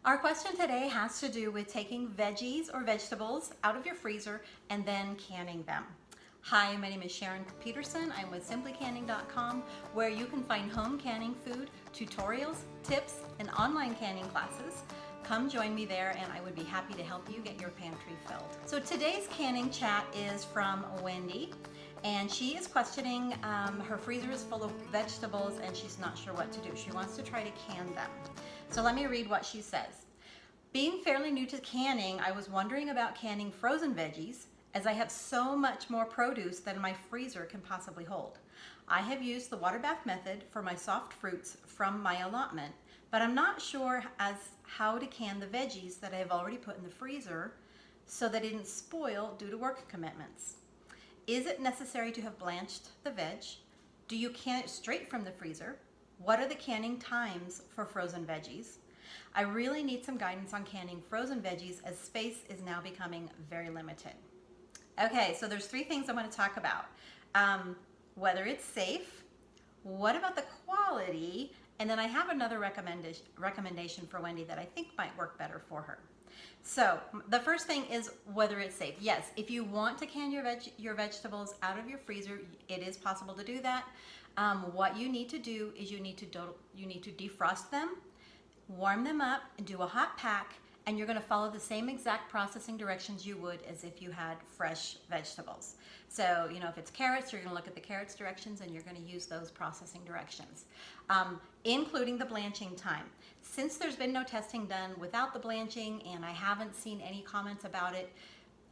Our question today has to do with taking veggies or vegetables out of your freezer and then canning them. Hi, my name is Sharon Peterson. I'm with simplycanning.com, where you can find home canning food, tutorials, tips, and online canning classes. Come join me there and I would be happy to help you get your pantry filled. So today's canning chat is from Wendy, and she is questioning her freezer is full of vegetables and she's not sure what to do. She wants to try to can them. So let me read what she says. Being fairly new to canning, I was wondering about canning frozen veggies, as I have so much more produce than my freezer can possibly hold. I have used the water bath method for my soft fruits from my allotment, but I'm not sure as how to can the veggies that I have already put in the freezer so that it didn't spoil due to work commitments. Is it necessary to have blanched the veg? Do you can it straight from the freezer? What are the canning times for frozen veggies? I really need some guidance on canning frozen veggies, as space is now becoming very limited. Okay, so there's three things I want to talk about. Whether it's safe, what about the quality, and then I have another recommendation for Wendy that I think might work better for her. So the first thing is whether it's safe. Yes, if you want to can your vegetables out of your freezer, it is possible to do that. What you need to do is you need to defrost them, warm them up, and do a hot pack, and you're going to follow the same exact processing directions you would as if you had fresh vegetables. So, if it's carrots, you're going to look at the carrots directions and you're going to use those processing directions, including the blanching time. Since there's been no testing done without the blanching and I haven't seen any comments about it,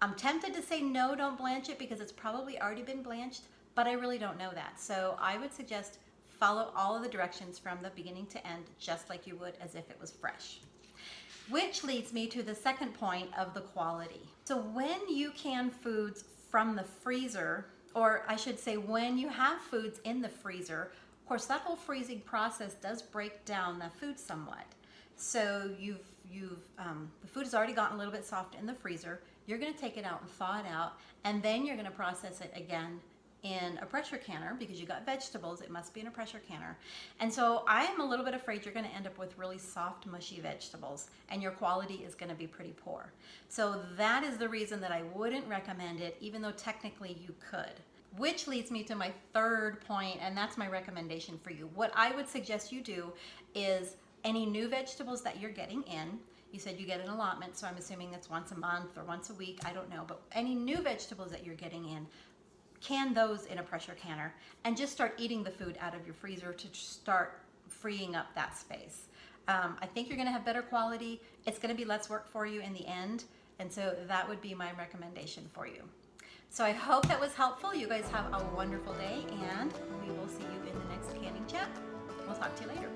I'm tempted to say no, don't blanch it, because it's probably already been blanched, but I really don't know that. So I would suggest follow all of the directions from the beginning to end, just like you would as if it was fresh. Which leads me to the second point of the quality. So when you can foods from the freezer, or I should say when you have foods in the freezer, of course that whole freezing process does break down the food somewhat. So the food has already gotten a little bit soft in the freezer. You're going to take it out and thaw it out, and then you're going to process it again in a pressure canner, because you got vegetables, it must be in a pressure canner. And so I am a little bit afraid you're going to end up with really soft, mushy vegetables, and your quality is going to be pretty poor. So that is the reason that I wouldn't recommend it, even though technically you could. Which leads me to my third point, and that's my recommendation for you. What I would suggest you do is any new vegetables that you're getting in, you said you get an allotment, so I'm assuming that's once a month or once a week, I don't know, but any new vegetables that you're getting in, can those in a pressure canner and just start eating the food out of your freezer to start freeing up that space. I think you're going to have better quality. It's going to be less work for you in the end, and so that would be my recommendation for you. So I hope that was helpful. You guys have a wonderful day, and we will see you in the next canning chat. We'll talk to you later.